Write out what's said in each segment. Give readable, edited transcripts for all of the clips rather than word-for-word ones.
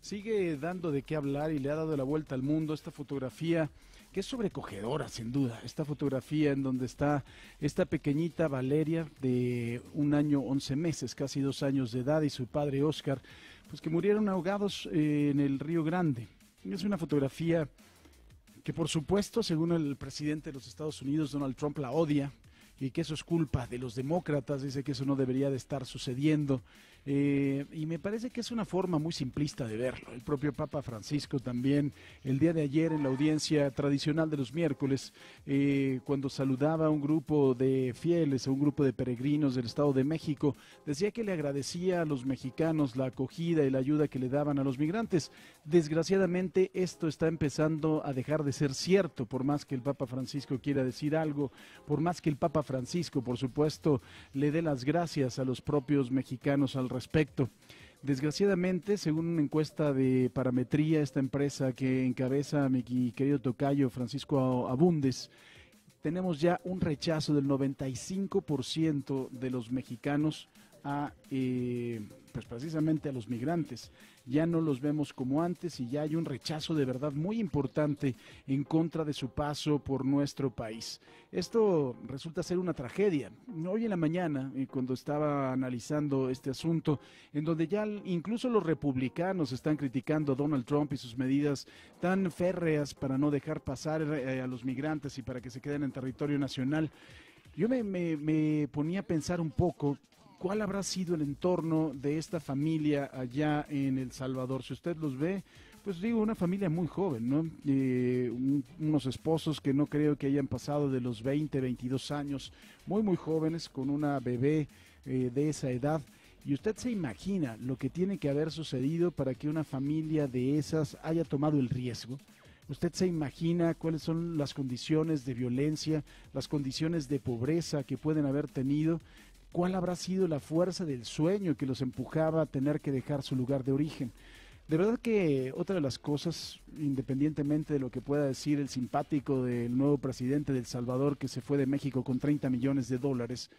Sigue dando de qué hablar y le ha dado la vuelta al mundo esta fotografía que es sobrecogedora sin duda, esta fotografía en donde está esta pequeñita Valeria de 1 año 11 meses, casi 2 años de edad, y su padre Oscar, pues que murieron ahogados en el Río Grande. Es una fotografía que por supuesto, según el presidente de los Estados Unidos, Donald Trump, la odia y que eso es culpa de los demócratas, dice que eso no debería de estar sucediendo, y me parece que es una forma muy simplista de verlo. El propio Papa Francisco también, el día de ayer en la audiencia tradicional de los miércoles, cuando saludaba a un grupo de fieles, a un grupo de peregrinos del Estado de México, decía que le agradecía a los mexicanos la acogida y la ayuda que le daban a los migrantes. Desgraciadamente esto está empezando a dejar de ser cierto, por más que el Papa Francisco quiera decir algo, por más que el Papa Francisco, por supuesto, le dé las gracias a los propios mexicanos al respecto. Desgraciadamente, según una encuesta de Parametría, esta empresa que encabeza mi querido tocayo Francisco Abundes, tenemos ya un rechazo del 95% de los mexicanos a, pues precisamente a los migrantes. Ya no los vemos como antes y ya hay un rechazo de verdad muy importante en contra de su paso por nuestro país. Esto resulta ser una tragedia. Hoy en la mañana, cuando estaba analizando este asunto, en donde ya incluso los republicanos están criticando a Donald Trump y sus medidas tan férreas para no dejar pasar a los migrantes y para que se queden en territorio nacional, yo me ponía a pensar un poco cuál habrá sido el entorno de esta familia allá en El Salvador. Si usted los ve, pues digo, una familia muy joven, ¿no? Unos esposos que no creo que hayan pasado de los 20, 22 años, muy jóvenes, con una bebé de esa edad. Y usted se imagina lo que tiene que haber sucedido para que una familia de esas haya tomado el riesgo. ¿Usted se imagina cuáles son las condiciones de violencia, las condiciones de pobreza que pueden haber tenido? ¿Cuál habrá sido la fuerza del sueño que los empujaba a tener que dejar su lugar de origen? De verdad que otra de las cosas, independientemente de lo que pueda decir el simpático del nuevo presidente de El Salvador que se fue de México con 30 millones de dólares,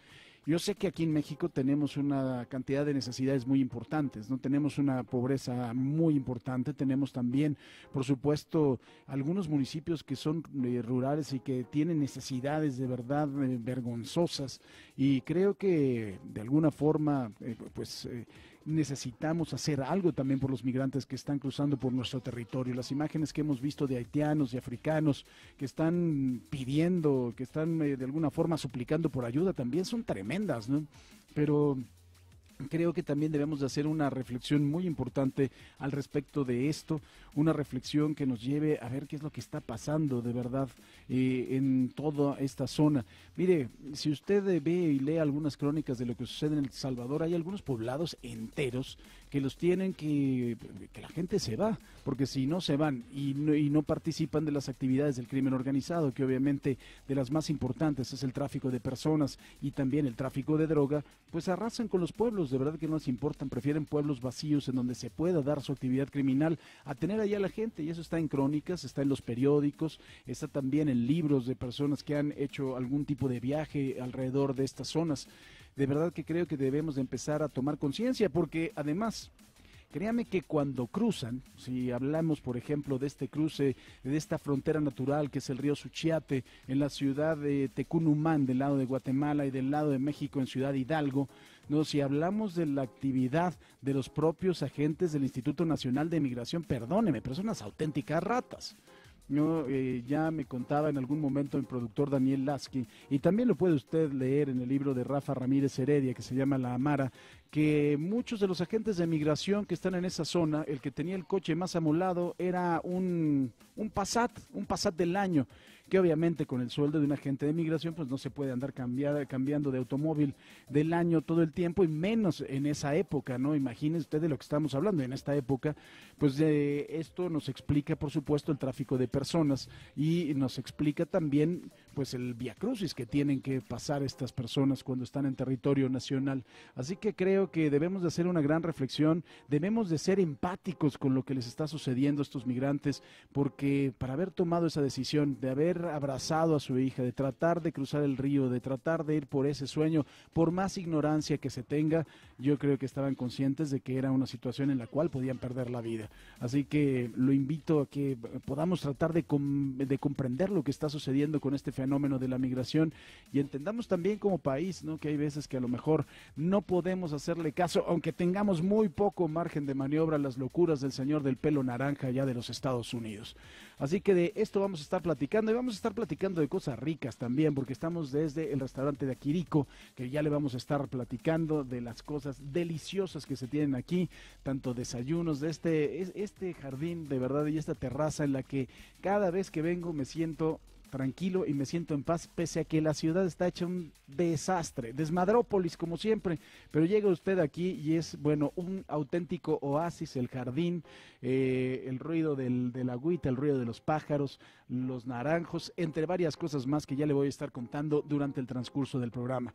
yo sé que aquí en México tenemos una cantidad de necesidades muy importantes, ¿no? Tenemos una pobreza muy importante, tenemos también, por supuesto, algunos municipios que son rurales y que tienen necesidades de verdad vergonzosas, y creo que de alguna forma, necesitamos hacer algo también por los migrantes que están cruzando por nuestro territorio. Las imágenes que hemos visto de haitianos y africanos que están pidiendo, que están de alguna forma suplicando por ayuda también son tremendas, ¿no? Pero creo que también debemos de hacer una reflexión muy importante al respecto de esto, una reflexión que nos lleve a ver qué es lo que está pasando de verdad en toda esta zona. Mire, si usted ve y lee algunas crónicas de lo que sucede en El Salvador, hay algunos poblados enteros que los tienen que la gente se va, porque si no se van y no participan de las actividades del crimen organizado, que obviamente de las más importantes es el tráfico de personas y también el tráfico de droga, pues arrasan con los pueblos. De verdad que no les importan, prefieren pueblos vacíos en donde se pueda dar su actividad criminal a tener allá a la gente, y eso está en crónicas, está en los periódicos, está también en libros de personas que han hecho algún tipo de viaje alrededor de estas zonas. De verdad que creo que debemos de empezar a tomar conciencia, porque además, créame que cuando cruzan, si hablamos por ejemplo de este cruce, de esta frontera natural que es el río Suchiate, en la ciudad de Tecunumán, del lado de Guatemala, y del lado de México en Ciudad Hidalgo, no, si hablamos de la actividad de los propios agentes del Instituto Nacional de Migración, perdóneme, pero son unas auténticas ratas. Yo ya me contaba en algún momento el productor Daniel Lasky, y también lo puede usted leer en el libro de Rafa Ramírez Heredia que se llama La Amara, que muchos de los agentes de migración que están en esa zona, el que tenía el coche más amolado era un Passat del año, que obviamente con el sueldo de un agente de migración pues no se puede andar cambiando de automóvil del año todo el tiempo, y menos en esa época, ¿no? Imagínese usted de lo que estamos hablando en esta época. Pues esto nos explica por supuesto el tráfico de personas, y nos explica también pues el viacrucis que tienen que pasar estas personas cuando están en territorio nacional. Así que creo que debemos de hacer una gran reflexión, debemos de ser empáticos con lo que les está sucediendo a estos migrantes, porque para haber tomado esa decisión de haber abrazado a su hija, de tratar de cruzar el río, de tratar de ir por ese sueño, por más ignorancia que se tenga, yo creo que estaban conscientes de que era una situación en la cual podían perder la vida. Así que lo invito a que podamos tratar de comprender lo que está sucediendo con este fenómeno de la migración y entendamos también como país, ¿no?, que hay veces que a lo mejor no podemos hacerle caso, aunque tengamos muy poco margen de maniobra, a las locuras del señor del pelo naranja allá de los Estados Unidos. Así que de esto vamos a estar platicando y vamos a estar platicando de cosas ricas también, porque estamos desde el restaurante de Aquirico, que ya le vamos a estar platicando de las cosas deliciosas que se tienen aquí, tanto desayunos de este jardín de verdad y esta terraza en la que cada vez que vengo me siento tranquilo y me siento en paz, pese a que la ciudad está hecha un desastre, desmadrópolis como siempre, pero llega usted aquí y es, bueno, un auténtico oasis, el jardín, el ruido del agüita, el ruido de los pájaros, los naranjos, entre varias cosas más que ya le voy a estar contando durante el transcurso del programa.